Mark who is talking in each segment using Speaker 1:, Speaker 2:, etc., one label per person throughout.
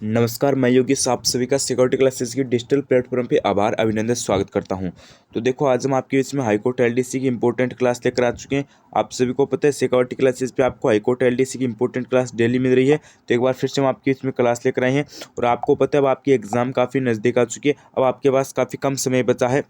Speaker 1: नमस्कार, मैं योगेश आप सभी का सिक्योरिटी क्लासेस की डिजिटल प्लेटफॉर्म पे आभार अभिनंदन स्वागत करता हूं। तो देखो, आज हम आपके बीच में हाईकोर्ट एलडीसी की इंपॉर्टेंट क्लास लेकर आ चुके हैं। आप सभी को पता है सिक्योरिटी क्लासेस पे आपको हाईकोर्ट एलडीसी की इंपॉर्टेंट क्लास डेली मिल रही है। तो एक बार फिर से हम आपके बीच में क्लास लेकर आए हैं और आपको पता है अब आपकी एग्जाम काफ़ी नज़दीक आ चुकी है। अब आपके पास काफ़ी कम समय बचा है,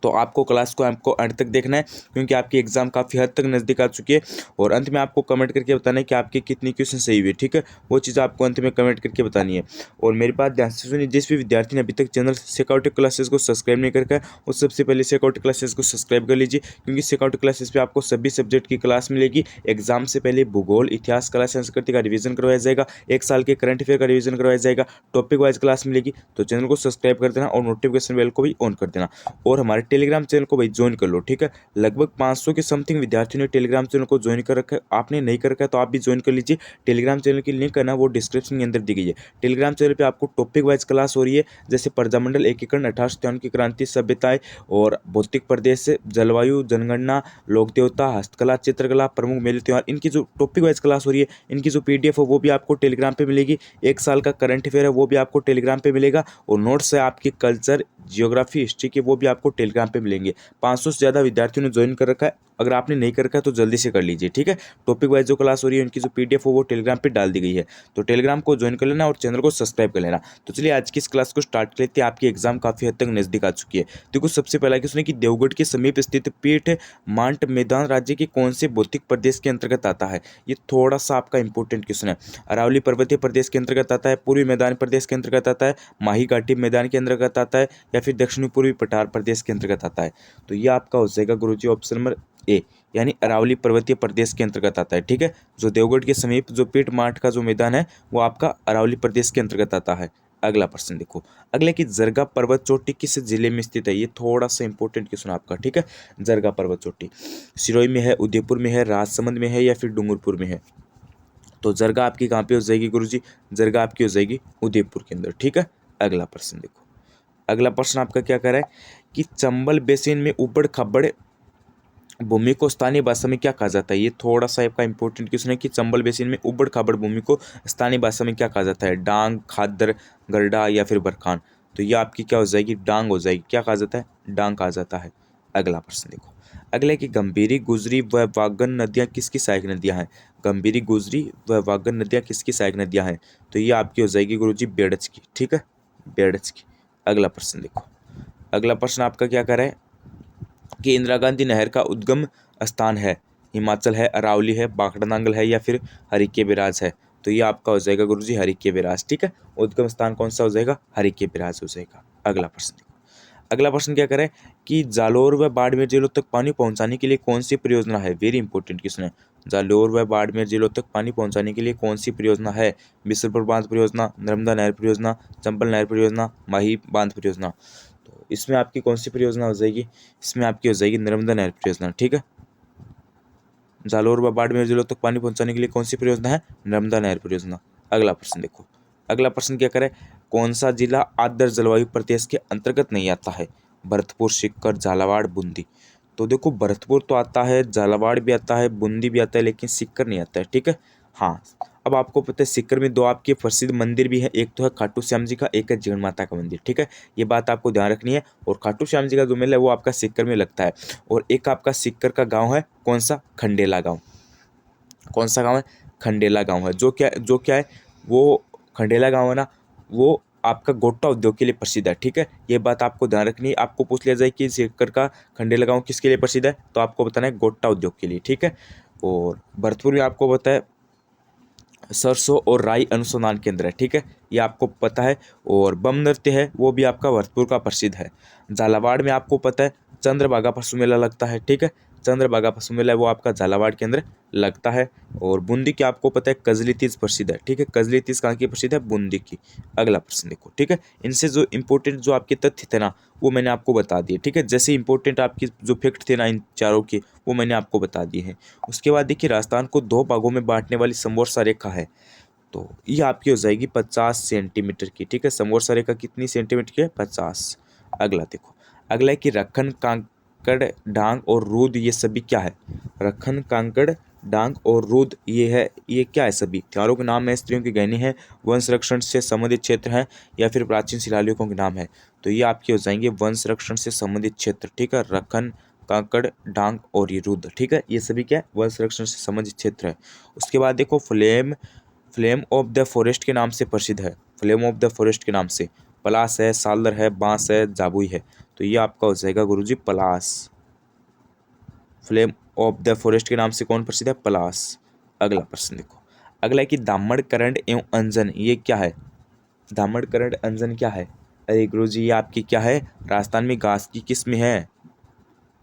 Speaker 1: तो आपको क्लास को आपको अंत तक देखना है क्योंकि आपकी एग्जाम काफ़ी हद तक नज़दीक आ चुकी है। और अंत में आपको कमेंट करके बताना है कि आपके कितनी क्वेश्चन सही हुए, ठीक है। वो चीज़ आपको अंत में कमेंट करके बतानी है। और मेरी बात ध्यान से सुनिए, जिस भी विद्यार्थी ने अभी तक चैनल सिक्योरिटी क्लासेस को सब्सक्राइब नहीं करके वो सबसे पहले सिक्योरिटी क्लासेस को सब्सक्राइब कर लीजिए, क्योंकि सिक्योरिटी क्लासेस पे आपको सभी सब्जेक्ट की क्लास मिलेगी। एग्जाम से पहले भूगोल, इतिहास, कला, संस्कृति का रिवीजन करवाया जाएगा, एक साल के करंट अफेयर का रिवीजन करवाया जाएगा, टॉपिक वाइज क्लास मिलेगी। तो चैनल को सब्सक्राइब कर देना और नोटिफिकेशन बेल को भी ऑन कर देना। और हमारे टेलीग्राम चैनल को भाई ज्वाइन कर लो, ठीक है। लगभग 500 के समथिंग विद्यार्थियों ने टेलीग्राम चैनल को ज्वाइन कर रखा है। आपने नहीं कर रखा है तो आप भी ज्वाइन कर लीजिए। टेलीग्राम चैनल की लिंक है ना, वो डिस्क्रिप्शन के अंदर दी गई है। टेलीग्राम चैनल पे आपको टॉपिक वाइज क्लास हो रही है, जैसे प्रजामंडल, एकीकरण, 1857 की क्रांति, सभ्यताएं और भौतिक प्रदेश, जलवायु, जनगणना, लोक देवता, हस्तकला, चित्रकला, प्रमुख मेले त्योहार। इनकी जो टॉपिक वाइज क्लास हो रही है, इनकी जो पीडीएफ है वो भी आपको टेलीग्राम पे मिलेगी। एक साल का करंट अफेयर है वो भी आपको टेलीग्राम पे मिलेगा। और नोट्स है आपकी कल्चर, जियोग्राफी, हिस्ट्री के, वो भी आपको टेलीग्राम पे मिलेंगे। 500 से ज़्यादा विद्यार्थियों ने ज्वाइन कर रखा है। अगर आपने नहीं कर रखा है तो जल्दी से कर लीजिए, ठीक है। टॉपिक वाइज जो क्लास हो रही है उनकी जो पीडीएफ हो वो टेलीग्राम पे डाल दी गई है। तो टेलीग्राम को ज्वाइन कर लेना और चैनल को सब्सक्राइब कर लेना। तो चलिए आज की इस क्लास को स्टार्ट कर लेते हैं। आपकी एग्जाम काफ़ी हद तक नज़दीक आ चुकी है। देखो, सबसे पहला क्वेश्चन है कि देवगढ़ के समीप स्थित पीठ मांट मैदान राज्य के कौन से भौतिक प्रदेश के अंतर्गत आता है। ये थोड़ा सा आपका इंपॉर्टेंट क्वेश्चन है। अरावली पर्वतीय प्रदेश के अंतर्गत आता है, पूर्वी मैदान प्रदेश के अंतर्गत आता है, माही घाटी मैदान के अंतर्गत आता है, या फिर दक्षिणी पूर्वी पठार प्रदेश के अंतर्गत आता है। तो ये आपका हो जाएगा गुरुजी ऑप्शन नंबर ए, यानी अरावली पर्वतीय प्रदेश के अंतर्गत आता है, ठीक है। जो देवगढ़ के समीप जो पीठ माठ का जो मैदान है वो आपका अरावली प्रदेश के अंतर्गत आता है। अगला प्रश्न देखो, अगले की जरगा पर्वत चोटी किस जिले में स्थित है। ये थोड़ा सा इंपॉर्टेंट क्वेश्चन आपका, ठीक है। जरगा पर्वत चोटी सिरोही में है, उदयपुर में है, राजसमंद में है, या फिर डूंगरपुर में है। तो जरगा आपकी कहाँ पे हो जाएगी गुरुजी? जरगा आपकी हो जाएगी उदयपुर के अंदर, ठीक है। अगला प्रश्न देखो, अगला प्रश्न आपका क्या कह रहा है कि चंबल बेसिन में उबड़ खाबड़ भूमि को स्थानीय भाषा में क्या कहा जाता है। ये थोड़ा सा आपका इंपॉर्टेंट क्वेश्चन है कि चंबल बेसिन में उबड़ खाबड़ भूमि को स्थानीय भाषा में क्या कहा जाता है। डांग, खादर, गरडा, या फिर बरखान। तो ये आपकी क्या हो जाएगी? डांग हो जाएगी। क्या कहा जाता है? डांग कहा जाता है। अगला प्रश्न देखो, अगला है कि गंभीरी, गुजरी व वागन नदियाँ किसकी सहायक नदियाँ हैं। गंभीरी, गुजरी व वागन नदियाँ किसकी सहायक नदियाँ हैं। तो ये आपकी हो जाएगी गुरुजी बेड़च की, ठीक है, बेड़च की। अगला प्रश्न देखो, अगला प्रश्न आपका क्या कर रहा है कि इंदिरा गांधी नहर का उद्गम स्थान है, हिमाचल है, अरावली है, बाखड़ा नांगल है, या फिर हरिके बिराज है। तो ये आपका हो जाएगा गुरुजी हरिके बिराज, ठीक है। उद्गम स्थान कौन सा हो जाएगा? हरिके बिराज हो जाएगा। अगला प्रश्न देखो, अगला प्रश्न क्या करें कि जालोर व बाड़मेर जिलों तक पानी पहुंचाने के लिए कौन सी परियोजना है। वेरी इंपॉर्टेंट क्वेश्चन है। जालोर व बाड़मेर जिलों तक पानी पहुंचाने के लिए कौन सी परियोजना है। बिसलपुर बांध परियोजना, नर्मदा नहर परियोजना, चंबल नहर परियोजना, माही बांध परियोजना। तो इसमें आपकी कौन सी परियोजना हो जाएगी? इसमें आपकी हो जाएगी नर्मदा नहर परियोजना, ठीक है। जालोर व बाड़मेर जिलों तक पानी पहुंचाने के लिए कौन सी परियोजना है? नर्मदा नहर परियोजना। अगला प्रश्न देखो, अगला प्रश्न क्या करें, कौन सा जिला आर्द्र जलवायु प्रदेश के अंतर्गत नहीं आता है। भरतपुर, सीकर, झालावाड़, बूंदी। तो देखो, भरतपुर तो आता है, झालावाड़ भी आता है, बूंदी भी आता है, लेकिन सीकर नहीं आता है, ठीक है। हाँ, अब आपको पता है सीकर में दो आपके प्रसिद्ध मंदिर भी है, एक तो है खाटू श्याम जी का, एक है जीण माता का मंदिर, ठीक है। ये बात आपको ध्यान रखनी है। और खाटू श्याम जी का जो मेला है वो आपका सीकर में लगता है। और एक आपका सीकर का गांव है, कौन सा? खंडेला गांव। कौन सा गांव है? खंडेला गांव है। जो क्या है वो खंडेला गांव है ना, वो आपका गोटा उद्योग के लिए प्रसिद्ध है, ठीक है। ये बात आपको ध्यान रखनी है। आपको पूछ लिया जाए कि सीकर का खंडेला गांव किसके लिए प्रसिद्ध है, तो आपको बताना है गोटा उद्योग के लिए, ठीक है। और भरतपुर में आपको पता है सरसों और राई अनुसंधान केंद्र है, ठीक है, ये आपको पता है। और बम नृत्य है वो भी आपका भरतपुर का प्रसिद्ध है। झालावाड़ में आपको पता है चंद्रभागा पशु मेला लगता है, ठीक है। चंद्रभागा पशु मेला है वो आपका झालावाड़ के अंदर लगता है। और बूंदी की आपको पता है कजली तीज प्रसिद्ध है, ठीक है। कजली तीज कहाँ की प्रसिद्ध है? बूंदी की। अगला प्रश्न देखो, ठीक है। इनसे जो इंपॉर्टेंट जो आपके तथ्य थे ना वो मैंने आपको बता दिए, ठीक है। जैसे इंपॉर्टेंट आपकी जो फैक्ट थे ना इन चारों के, वो मैंने आपको बता दिए हैं। उसके बाद देखिए, राजस्थान को दो भागों में बांटने वाली समवर्षा रेखा है, तो ये आपकी हो जाएगी 50 सेंटीमीटर की, ठीक है। समवर्षा रेखा कितनी सेंटीमीटर की है? 50। अगला देखो, अगला है कि रखन, कांकड़, डांग और रूद ये सभी क्या है। रखन, कांकड़, डांग और रुद्र ये क्या है? सभी हथियारों के नाम है, स्त्रियों के गहने हैं, वन संरक्षण से संबंधित क्षेत्र हैं या फिर प्राचीन शिलालेखों के नाम है। तो ये आपके हो जाएंगे वन संरक्षण से संबंधित क्षेत्र, ठीक है। रखन, काकड़, डांग और ये रुद्र, ठीक है, ये सभी क्या है? वन संरक्षण से संबंधित क्षेत्र है। उसके बाद देखो फ्लेम ऑफ द फॉरेस्ट के नाम से प्रसिद्ध है। फ्लेम ऑफ द फॉरेस्ट के नाम से पलास है, सालर है, बांस है, जाबुई है। तो ये आपका हो जाएगा गुरुजी पलास। फ्लेम ऑफ द फॉरेस्ट के नाम से कौन प्रसिद्ध है? पलास। अगला प्रश्न देखो, अगला है कि दामड़, करंट एवं अंजन ये क्या है? दामड़, करंट, अंजन क्या है? अरे गुरुजी ये आपकी क्या है? राजस्थान में घास की किस्म है।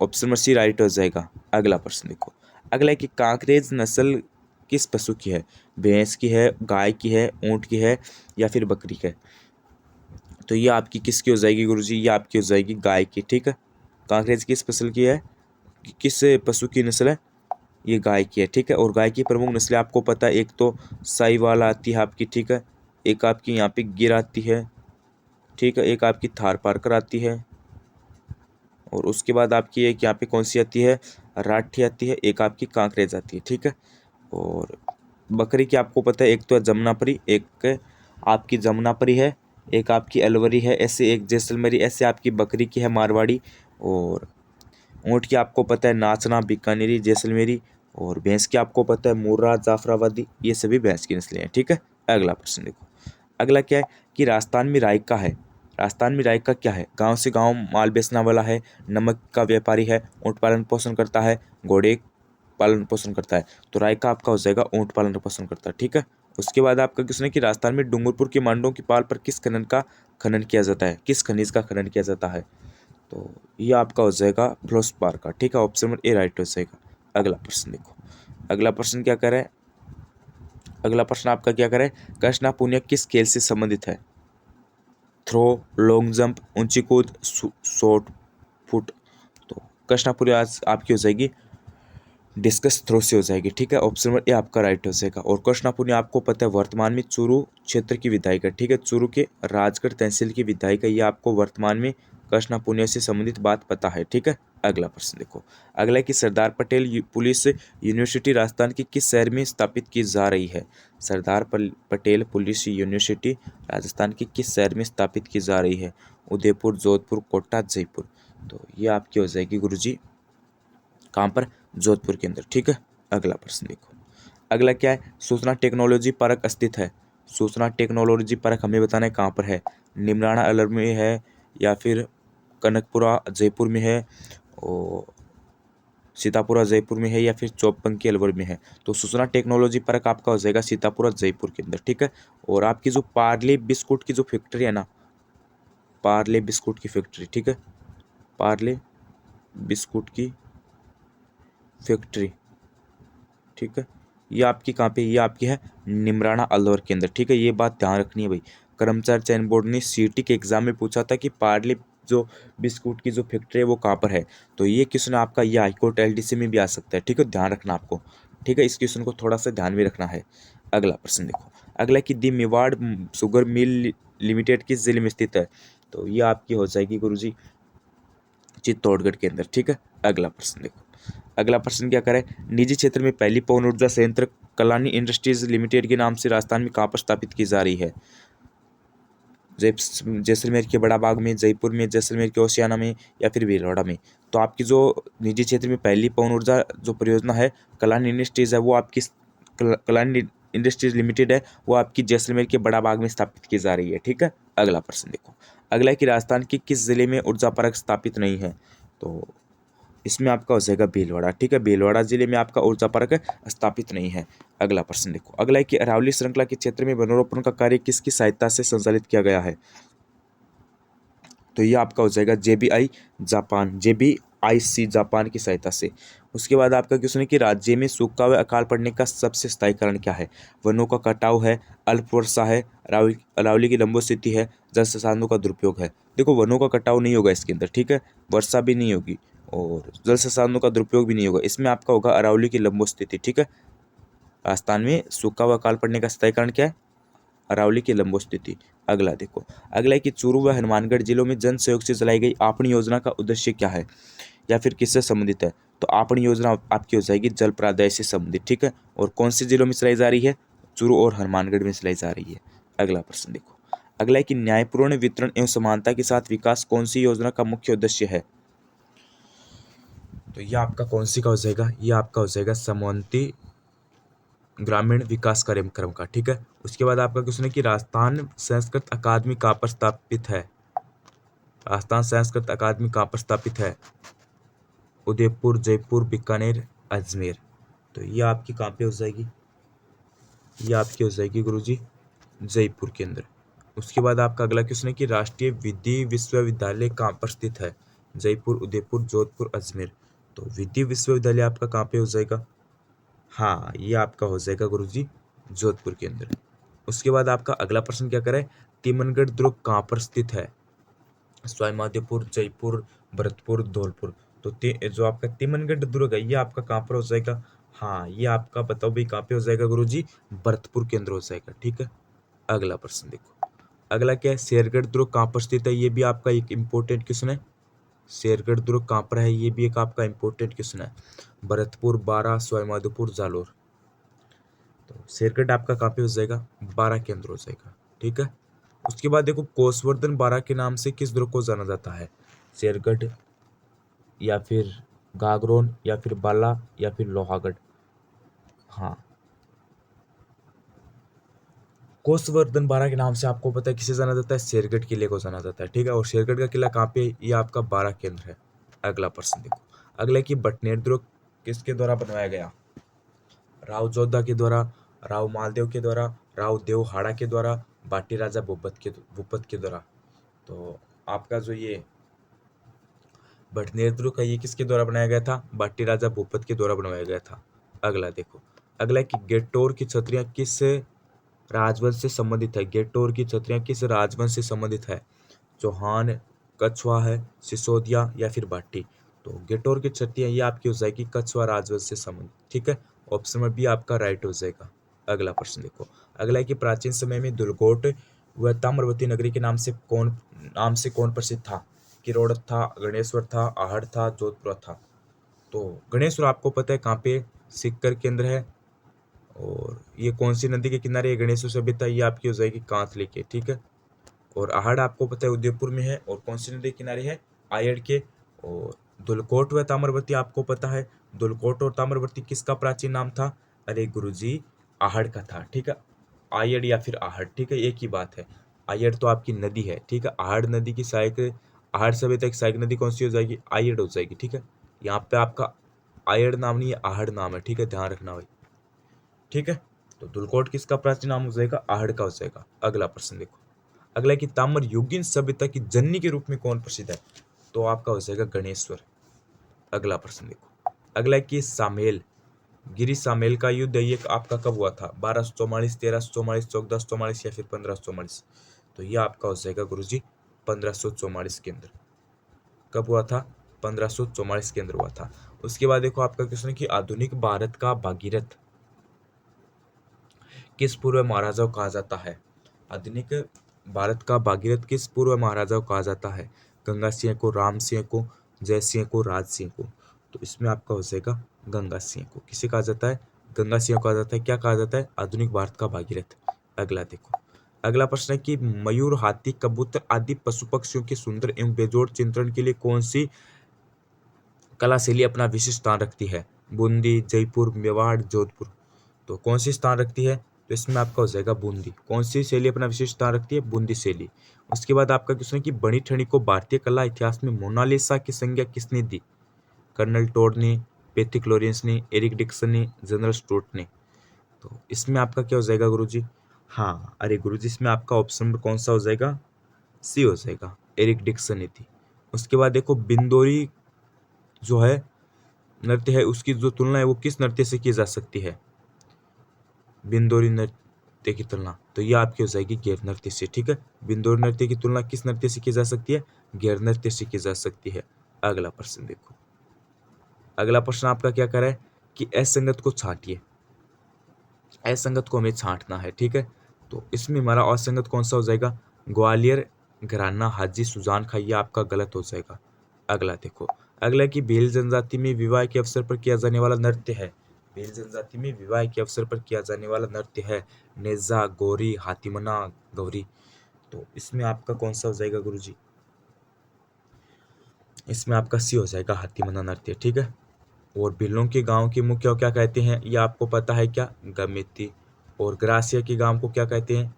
Speaker 1: ऑप्शन नंबर सी राइट हो जाएगा। अगला प्रश्न देखो, अगला है कि कांकरेज नस्ल किस पशु की है? भैंस की है, गाय की है, ऊंट की है या फिर बकरी की है? तो ये आपकी किसकी हो जाएगी गुरुजी? ये आपकी हो जाएगी गाय की, ठीक है। कांकरेज किस नस्ल की है? किस पशु की नस्ल है? ये गाय की है, ठीक है। और गाय की प्रमुख नस्लें आपको पता है, एक तो साहिवाल आती है आपकी, ठीक है, एक आपकी यहाँ पे गिर आती है, ठीक है, एक आपकी थार पारकर आती है, और उसके बाद आपकी एक यहाँ पे कौन सी आती है? राठी आती है, एक आपकी कांकरेज आती है, ठीक है। और बकरी की आपको पता है, एक तो जमुनापरी, एक आपकी जमुनापरी है, एक आपकी अलवरी है, ऐसे एक जैसलमेरी, ऐसे आपकी बकरी की है मारवाड़ी। और ऊँट की आपको पता है नाचना, बीकानेरी, जैसलमेरी। और भैंस की आपको पता है मुर्रा, जाफराबादी, ये सभी भैंस की नस्लें हैं, ठीक है। अगला प्रश्न देखो, अगला क्या है कि राजस्थान में रायका है। राजस्थान में रायका क्या है? गांव से गांव माल बेचने वाला है, नमक का व्यापारी है, ऊँट पालन पोषण करता है, घोड़े पालन पोषण करता है। तो रायका आपका हो जाएगा ऊँट पालन पोषण करता है, ठीक है। उसके बाद आपका किसने कि राजस्थान में डूंगरपुर के मांडों की पाल पर किस खनन किया जाता है? किस खनिज का खनन किया जाता है? तो ये आपका हो जाएगा फ्लोस्पार का, ठीक है। ऑप्शन नंबर ए राइट हो जाएगा। अगला प्रश्न देखो, अगला प्रश्न क्या करे? अगला प्रश्न आपका क्या करे? कृष्णा पुनिया किस खेल से संबंधित है? थ्रो, लॉन्ग जंप, ऊंची कूद, शॉर्ट फुट। तो कृष्णा पुनिया आज आपकी हो जाएगी डिस्कस थ्रो से हो जाएगी, ठीक है। ऑप्शन नंबर ए आपका राइट हो जाएगा। और कृष्णा पुनिया आपको पता है वर्तमान में चूरू क्षेत्र की विधायक है, ठीक है, चूरू के राजगढ़ तहसील की विधायक है। ये आपको वर्तमान में कृष्णा पुनिया से संबंधित बात पता है, ठीक है। अगला प्रश्न देखो, अगला है कि सरदार पटेल पुलिस यूनिवर्सिटी राजस्थान के किस शहर में स्थापित की जा रही है? सरदार पटेल पुलिस यूनिवर्सिटी राजस्थान के किस शहर में स्थापित की जा रही है? उदयपुर, जोधपुर, कोटा, जयपुर। तो ये आपकी हो जाएगी गुरुजी कहाँ पर? जोधपुर के अंदर, ठीक है। अगला प्रश्न देखो, अगला क्या है? सूचना टेक्नोलॉजी पार्क स्थित है। सूचना टेक्नोलॉजी पार्क हमें बताना है कहाँ पर है? निमराना अलवर में है या फिर कनकपुरा जयपुर में है, और सीतापुरा जयपुर में है या फिर चौपंकी अलवर में है? तो सूचना टेक्नोलॉजी पार्क आपका हो जाएगा सीतापुरा जयपुर के अंदर, ठीक है। और आपकी जो पार्ले बिस्कुट की जो फैक्ट्री है ना, पार्ले बिस्कुट की फैक्ट्री, ठीक है, पार्ले बिस्कुट की फैक्ट्री, ठीक है, ये आपकी कहाँ पे? ये आपकी है निमराना अलवर के अंदर, ठीक है। ये बात ध्यान रखनी है भाई। कर्मचारी चयन बोर्ड ने सीटी के एग्जाम में पूछा था कि पार्ले जो बिस्कुट की जो फैक्ट्री है वो कहाँ पर है। तो ये क्वेश्चन आपका ये हाईकोर्ट एलडीसी में भी आ सकता है, ठीक है, ध्यान रखना आपको, ठीक है। इस क्वेश्चन को थोड़ा सा ध्यान में रखना है। अगला प्रश्न देखो, अगला कि दी मेवाड़ शुगर मिल लिमिटेड किस जिले में स्थित है? तो ये आपकी हो जाएगी गुरुजी चित्तौड़गढ़ के अंदर, ठीक है। अगला प्रश्न देखो, अगला प्रश्न क्या करे? निजी क्षेत्र में पहली पवन ऊर्जा संयंत्र कलानी इंडस्ट्रीज लिमिटेड के नाम से राजस्थान में कहाँ पर स्थापित की जा रही है? जैसलमेर के बड़ा बाग में, जयपुर में, जैसलमेर के ओसियाना में या फिर भीलवाड़ा में? तो आपकी जो निजी क्षेत्र में पहली पवन ऊर्जा जो परियोजना है कलानी इंडस्ट्रीज है, वो आपकी कलानी इंडस्ट्रीज लिमिटेड है, वो आपकी जैसलमेर के बड़ा बाग में स्थापित की जा रही है, ठीक है। अगला प्रश्न देखो, अगला है कि राजस्थान के किस जिले में ऊर्जा पार्क स्थापित नहीं है? तो इसमें आपका हो जाएगा भीलवाड़ा, ठीक है, भीलवाड़ा जिले में आपका ऊर्जा पार्क स्थापित नहीं है। अगला प्रश्न देखो, अगला है कि अरावली श्रृंखला के क्षेत्र में वनरोपण का कार्य किसकी सहायता से संचालित किया गया है? तो ये आपका हो जाएगा JBIC जापान की सहायता से। उसके बाद आपका क्वेश्चन है कि राज्य में सूखा व अकाल पड़ने का सबसे स्थायी कारण क्या है? वनों का कटाव है, अल्प वर्षा है, अरावली की लंबो स्थिति है, जल संसाधनों का दुरुपयोग है। देखो वनों का कटाव नहीं होगा इसके अंदर, ठीक है, वर्षा भी नहीं होगी और जल संसाधनों का दुरुपयोग भी नहीं होगा। इसमें आपका होगा अरावली की लंबो स्थिति, ठीक है। राजस्थान में सूखा व अकाल पड़ने का स्थायी कारण क्या है? अरावली की लंबो स्थिति। अगला देखो, अगला है कि चूरू व हनुमानगढ़ जिलों में जन सहयोग से चलाई गई आपनी योजना का उद्देश्य क्या है या फिर किससे संबंधित है? तो आपन योजना आपकी हो जाएगी जल प्राधाय से संबंधित, ठीक है। और कौन से जिलों में चलाई जा रही है? चूरू और हनुमानगढ़ में चलाई जा रही है। अगला प्रश्न देखो, अगला है कि न्यायपूर्ण वितरण एवं समानता के साथ विकास कौन सी योजना का मुख्य उद्देश्य है? तो यह आपका कौन सी का हो जाएगा? यह आपका हो जाएगा समवंती ग्रामीण विकास कार्यक्रम का, ठीक है। उसके बाद आपका क्वेश्चन है कि राजस्थान संस्कृत अकादमी कहाँ पर स्थापित है? राजस्थान संस्कृत अकादमी कहाँ पर स्थापित है? उदयपुर, जयपुर, बीकानेर, अजमेर। तो ये आपकी कहाँ पे हो जाएगी? ये आपकी हो जाएगी गुरुजी जयपुर के अंदर। उसके बाद आपका अगला क्वेश्चन है कि राष्ट्रीय विधि विश्वविद्यालय कहाँ पर स्थित है? जयपुर, उदयपुर, जोधपुर, अजमेर। तो विधि विश्वविद्यालय आपका कहाँ पे हो जाएगा? हाँ, ये आपका हो जाएगा गुरुजी जोधपुर के अंदर। उसके बाद आपका अगला प्रश्न क्या करे? तिमनगढ़ दुर्ग कहाँ पर स्थित है? सवाईमाधोपुर, जयपुर, भरतपुर, धौलपुर। तो जो आपका तिमनगढ़ दुर्ग है ये आपका कहाँ पर हो जाएगा? हाँ, ये आपका बताओ भाई कहाँ पे हो जाएगा गुरुजी? भरतपुर के अंदर हो जाएगा, ठीक है। अगला प्रश्न देखो, अगला क्या है? शेरगढ़ दुर्ग कहाँ पर स्थित है? ये भी आपका एक इंपॉर्टेंट क्वेश्चन है। शेरगढ़ दुर्ग कहाँ पर है? ये भी एक आपका इंपॉर्टेंट क्वेश्चन है। भरतपुर, बारा, सवाईमाधोपुर, जालोर। तो शेरगढ़ आपका कहाँ पे हो जाएगा? बारा के अंदर हो जाएगा, ठीक है। उसके बाद देखो, कोसवर्धन बारा के नाम से किस दुर्ग को जाना जाता है? शेरगढ़, या फिर गागरोन, या फिर बाला, या फिर लोहागढ़। हाँ, कोसवर्धन बारा के नाम से आपको पता है किसे जाना जाता है? शेरगढ़ किले को जाना जाता है, ठीक है। और शेरगढ़ का किला कहाँ पे? ये आपका बारा के अंदर है। अगला प्रश्न देखो, अगला की बटनेर दुर्ग किसके द्वारा बनवाया गया? राव जोधा के द्वारा, राव मालदेव के द्वारा, राव देवहाड़ा के द्वारा, बाटी राजा भूपत के द्वारा। तो आपका जो ये बटनेर दुर्ग का ये किसके द्वारा बनाया गया था? बाटी राजा भूपत के द्वारा बनवाया गया था। अगला देखो, अगला कि गेटोर की छतरियां किस राजवंश से संबंधित है? गेटोर की छतरियां किस राजवंश से संबंधित है? चौहान, कछवा है, सिसोदिया, या फिर भाटी। तो गेटोर की छतरियां ये आपकी हो जाएगी कछवा राजवंश से संबंधित, ठीक है। ऑप्शन में बी आपका राइट हो जाएगा। अगला प्रश्न देखो, अगला है कि प्राचीन समय में दुलकोट व ताम्रवती नगरी के नाम से कौन प्रसिद्ध था? किरोड़ था, गणेश्वर था, आहड़ था, जोधपुर था। तो गणेश्वर आपको पता है कहाँ पे? सीकर के अंदर है। और ये कौन सी नदी के किनारे है गणेश्वर सभ्यता? ये आपकी हो जाएगी कांतले के, ठीक है। और आहड़ आपको पता है उदयपुर में है। और कौन सी नदी के किनारे है? आयड़ के। और दुलकोट व ताम्रवती आपको पता है, दुलकोट और ताम्रवती किसका प्राचीन नाम था? अरे गुरुजी, आहड़ का था, ठीक है। आयड़ या फिर आहड़, ठीक है, एक ही बात है। आयड़ तो आपकी नदी है, ठीक है। आहड़ नदी की सहायक, आहड़ सभ्यता की सहायक नदी कौन सी हो जाएगी? आयड़ हो जाएगी, ठीक है। यहाँ पे आपका आयड़ नाम नहीं है, आहड़ नाम है, ठीक है, ध्यान रखना भाई, ठीक है। तो दुलकोट किसका प्राचीन नाम हो जाएगा? आहड़ का हो जाएगा। अगला प्रश्न देखो, अगला कि ताम्र युगीन सभ्यता की जननी के रूप में कौन प्रसिद्ध है? तो आपका हो जाएगा गणेश्वर। अगला प्रश्न देखो, अगला कि सामेल, गिरी सामेल का युद्ध ये आपका कब हुआ था? 1244, 1344, 1444, या फिर 1544। तो ये आपका हो जाएगा गुरुजी 1544 के अंदर। कब हुआ था? 1544 के अंदर हुआ था। उसके बाद देखो आपका क्वेश्चन है कि आधुनिक भारत का भागीरथ किस पूर्व महाराजा को कहा जाता है? आधुनिक भारत का भागीरथ किस पूर्व महाराजा को कहा जाता है? गंगा सिंह को, राम सिंह को, जय सिंह को, राज सिंह को। तो इसमें आपका हो जाएगा गंगा सिंह को। किसे कहा जाता है? गंगा सिंह को कहा जाता है। क्या कहा जाता है? आधुनिक भारत का भागीरथ। अगला देखो, अगला प्रश्न है कि मयूर, हाथी, कबूतर आदि पशु पक्षियों के सुंदर एवं बेजोड़ चित्रण के लिए कौन सी कला शैली अपना विशिष्ट स्थान रखती है? बूंदी, जयपुर, मेवाड़, जोधपुर। तो कौन सी स्थान रखती है? तो इसमें आपका हो जाएगा बूंदी। कौन सी शैली अपना विशिष्ट स्थान रखती है? बूंदी शैली। उसके बाद आपका क्वेश्चन है कि बनी ठनी को भारतीय कला इतिहास में मोनालिसा की संज्ञा किसने दी? कर्नल टोड ने, पैथिक लॉरेंस ने, एरिक डिक्सन ने, जनरल स्टोट ने। तो इसमें आपका क्या हो जाएगा गुरुजी? हाँ, अरे गुरुजी, इसमें आपका ऑप्शन नंबर कौन सा हो जाएगा? सी हो जाएगा, एरिक डिक्सन ने थी। उसके बाद देखो, बिंदोरी जो है नृत्य है, उसकी जो तुलना है वो किस नृत्य से की जा सकती है? बिंदोरी नृत्य की तुलना, तो ये आपकी हो जाएगी गैर नृत्य से, ठीक है। बिंदोरी नृत्य की तुलना किस नृत्य से की जा सकती है? गैर नृत्य से की जा सकती है। अगला प्रश्न देखो, अगला प्रश्न आपका क्या कर रहा है कि असंगत को छांटिए। असंगत को हमें छांटना है, ठीक है। तो इसमें हमारा असंगत कौन सा हो जाएगा? ग्वालियर घराना हाजी सुजान खां, ये आपका गलत हो जाएगा। अगला देखो, अगला कि भील जनजाति में विवाह के अवसर पर किया जाने वाला नृत्य है। भील जनजाति में विवाह के अवसर पर किया जाने वाला नृत्य है नेजा, गोरी, हातिमना, गौरी। तो इसमें आपका कौन सा हो जाएगा गुरुजी? इसमें आपका सी हो जाएगा, हातिमना नृत्य। ठीक है। और भीलों के गांव के मुखिया को क्या कहते हैं, ये आपको पता है क्या? गमिती। और ग्रासिया के गांव को क्या कहते हैं?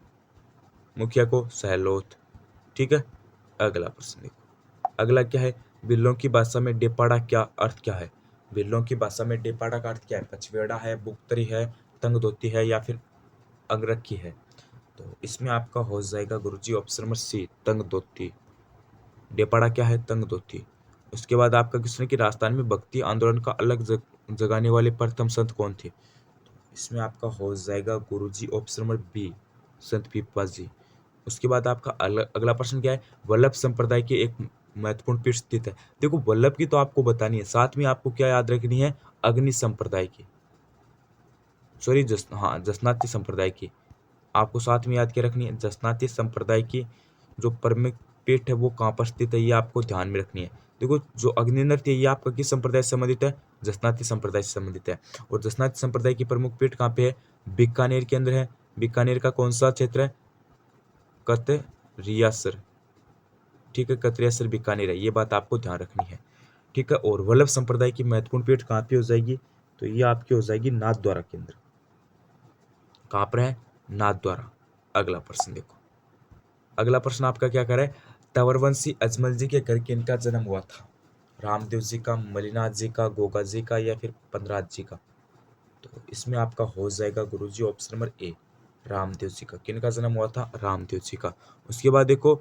Speaker 1: मुखिया को सहलोत। ठीक है। अगला प्रश्न देखो, अगला क्या है? बिल्लों की भाषा में डेपाड़ा क्या अर्थ क्या है? बिल्लों की भाषा में डेपाड़ा का अर्थ क्या है? पचवेड़ा है, बुगतरी है, तंग धोती है, या फिर अंगरखी है। तो इसमें आपका हो जाएगा गुरुजी ऑप्शन नंबर सी, तंग धोती। डेपाड़ा क्या है? तंग धोती। उसके बाद आपका क्वेश्चन है कि राजस्थान में भक्ति आंदोलन का अलग जगाने वाले प्रथम संत कौन थे? इसमें आपका हो जाएगा गुरुजी ऑप्शन नंबर बी, संत पीपा जी। उसके बाद आपका अगला प्रश्न क्या है? वल्लभ संप्रदाय की एक महत्वपूर्ण पीठ स्थित है। देखो वल्लभ की तो आपको बतानी है, साथ में आपको क्या याद रखनी है? अग्नि संप्रदाय की, सॉरी जसनाती संप्रदाय की आपको साथ में याद क्या रखनी है? जसनाती संप्रदाय की जो प्रमुख पीठ है वो कहाँ पर स्थित है, ये आपको ध्यान में रखनी है। देखो जो अग्नि नृत्य है ये आपका किस संप्रदाय से संबंधित है? जसनाती संप्रदाय से संबंधित है। और जसनाती संप्रदाय की प्रमुख पीठ कहाँ पे है? बीकानेर के अंदर है। बीकानेर का कौन सा क्षेत्र है? कतरियासर। ठीक है, कतरियासर बीकानेर है, ये बात आपको ध्यान रखनी है। ठीक है। और वल्लभ संप्रदाय की महत्वपूर्ण पीठ कहाँ पे हो जाएगी? तो ये आपकी हो जाएगी नाथद्वारा के अंदर। कहाँ पर है? नाथद्वारा। अगला प्रश्न देखो, अगला प्रश्न आपका क्या कर रहा है? तंवरवंशी अजमल जी के घर किनका जन्म हुआ था? रामदेव जी का, मलिनाथ जी का, गोगा जी का, या फिर पंद्राथ जी का? तो इसमें आपका हो जाएगा गुरुजी option number A, Ramdev ji का। किनका जन्म हुआ था? रामदेव जी का। उसके बाद देखो,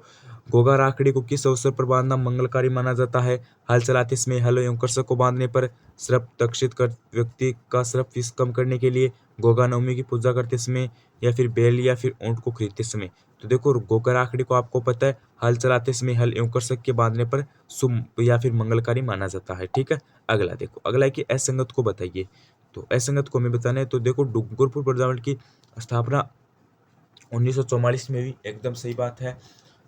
Speaker 1: गोगा राखड़ी को किस अवसर पर बांधना मंगलकारी माना जाता है? हल चलाते समय हल एवं कर्षक को बांधने पर, श्रप दक्षित कर व्यक्ति का श्रप फीस कम करने के लिए, गोगा नवमी की पूजा करते समय, या फिर बैल या फिर ऊंट को खरीदते समय। तो देखो गोगा राखड़ी को आपको पता है हल चलाते समय हल एवं कर्षक के बांधने पर शुभ या फिर मंगलकारी माना जाता है। ठीक है। अगला देखो, अगला है कि असंगत को बताइए। तो असंगत को हमें बताना है, तो देखो डूंगरपुर प्रजामंडल की स्थापना 1944 में भी एकदम सही बात है।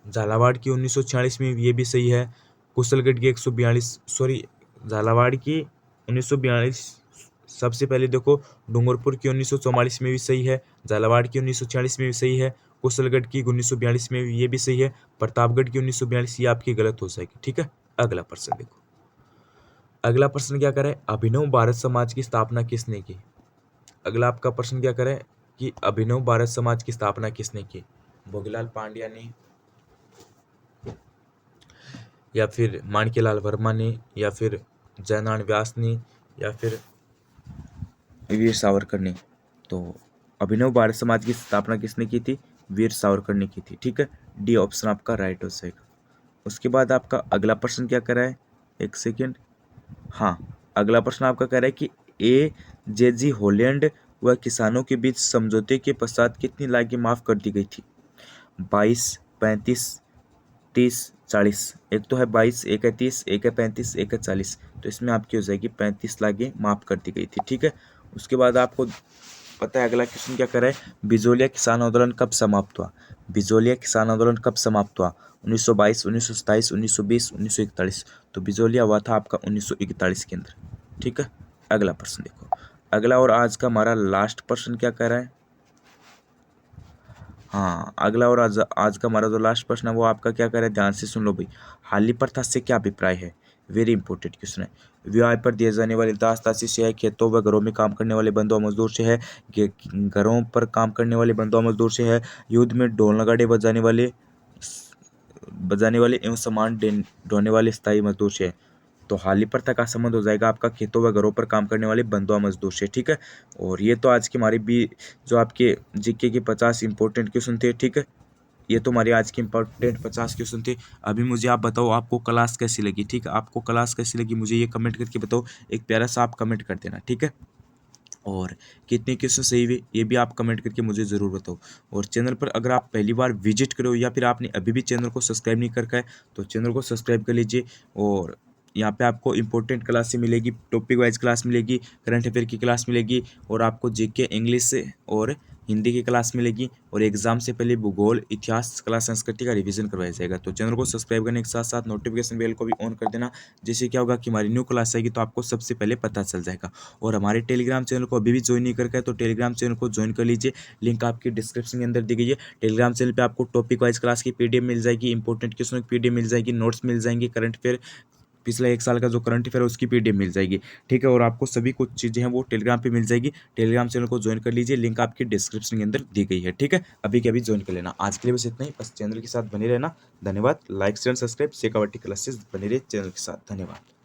Speaker 1: झालावाड़ की 1946 में ये भी सही है। कुशलगढ़ की 142, सॉरी झालावाड़ की 1942 सबसे पहले देखो, डूंगरपुर की 1944 में भी सही है, झालावाड़ की 1946 में भी सही है, कुशलगढ़ की 1942 में भी ये भी सही है, प्रतापगढ़ की 1942 ये आपकी गलत हो जाएगी। ठीक है। अगला प्रश्न देखो, अगला प्रश्न क्या करे? अभिनव भारत समाज की स्थापना किसने की? अगला आपका प्रश्न क्या करे कि अभिनव भारत समाज की स्थापना किसने की? भोगीलाल पांड्या ने, या फिर माणिक्यलाल वर्मा ने, या फिर जयनारायण व्यास ने, या फिर वीर सावरकर ने? तो अभिनव भारत समाज की स्थापना किसने की थी? वीर सावरकर ने की थी। ठीक है। डी ऑप्शन आपका राइट हो जाएगा। उसके बाद आपका अगला प्रश्न क्या कर रहा है? एक सेकेंड। हाँ, अगला प्रश्न आपका कह रहा है कि AJG हॉलैंड व किसानों के बीच समझौते के पश्चात कितनी लागें माफ कर दी गई थी? 22, 35, 30, 40। एक तो है 22, एक है 30, एक है 35, एक है 40। तो इसमें आपकी हो जाएगी 35 लागें माफ कर दी गई थी। ठीक है। उसके बाद आपको पता है अगला क्वेश्चन क्या कर रहा है? बिजोलिया किसान आंदोलन कब समाप्त हुआ? बिजोलिया किसान आंदोलन कब समाप्त हुआ? 1922, 1927, 1920, 1941। तो बिजोलिया हुआ था आपका 1941 के अंदर। ठीक है। अगला प्रश्न देखो, अगला और आज का हमारा लास्ट प्रश्न क्या कह रहा है? हाँ, अगला और आज का हमारा जो लास्ट प्रश्न है वो आपका क्या कह रहा है? ध्यान से सुन लो भाई। हाली प्रथा से क्या अभिप्राय है? वेरी इंपॉर्टेंट क्वेश्चन है। विवाह पर दिए जाने वाले दास दासी से है, खेतों व घरों में काम करने वाले बंधुआ मजदूर से है, घरों पर काम करने वाले बंधुआ मजदूर से है, युद्ध में ढोल नगाड़े बजाने वाले एवं सामान ढोने वाले स्थायी मजदूर से है। तो हाली प्रथा का संबंध हो जाएगा आपका खेतों व घरों पर काम करने वाले बंधुआ मजदूर से। ठीक है। और ये तो आज की हमारी भी जो आपके जीके के 50 इंपॉर्टेंट क्वेश्चन थे। ठीक है। ये तो हमारी आज की इंपॉर्टेंट 50 क्वेश्चन थे। अभी मुझे आप बताओ आपको क्लास कैसी लगी? ठीक है, आपको क्लास कैसी लगी मुझे ये कमेंट करके बताओ। एक प्यारा सा आप कमेंट कर देना। ठीक है। और कितने क्वेश्चन सही हुए ये भी आप कमेंट करके मुझे ज़रूर बताओ। और चैनल पर अगर आप पहली बार विजिट करो या फिर आपने अभी भी चैनल को सब्सक्राइब नहीं करके है तो चैनल को सब्सक्राइब कर लीजिए। और यहाँ पे आपको इंपॉर्टेंट क्लास मिलेगी, टॉपिक वाइज क्लास मिलेगी, करंट अफेयर की क्लास मिलेगी, और आपको जीके इंग्लिश से, और हिंदी की क्लास मिलेगी और एग्जाम से पहले भूगोल, इतिहास, कला, संस्कृति का रिवीजन करवाया जाएगा। तो चैनल को सब्सक्राइब करने के साथ साथ नोटिफिकेशन बेल को भी ऑन कर देना, जिससे क्या होगा कि हमारी न्यू क्लास आएगी तो आपको सबसे पहले पता चल जाएगा। और हमारे टेलीग्राम चैनल को अभी भी ज्वाइन नहीं करके है तो टेलीग्राम चैनल को ज्वाइन कर लीजिए, लिंक आपकी डिस्क्रिप्शन के अंदर दी गई है। टेलीग्राम चैनल पे आपको टॉपिक वाइज क्लास की पीडीएफ मिल जाएगी, इंपॉर्टेंट क्वेश्चन की पीडीएफ मिल जाएगी, नोट्स मिल जाएंगे, करंट अफेयर पिछला 1 साल का जो करंट अफेयर है उसकी पीडीएफ मिल जाएगी। ठीक है, और आपको सभी कुछ चीज़ें हैं वो टेलीग्राम पे मिल जाएगी। टेलीग्राम चैनल को ज्वाइन कर लीजिए, लिंक आपकी डिस्क्रिप्शन के अंदर दी गई है। ठीक है, अभी के अभी ज्वाइन कर लेना। आज के लिए बस इतना ही, बस चैनल के साथ बने रहना। धन्यवाद। Like share subscribe, Shekhawati classes बने रहे चैनल के साथ। धन्यवाद।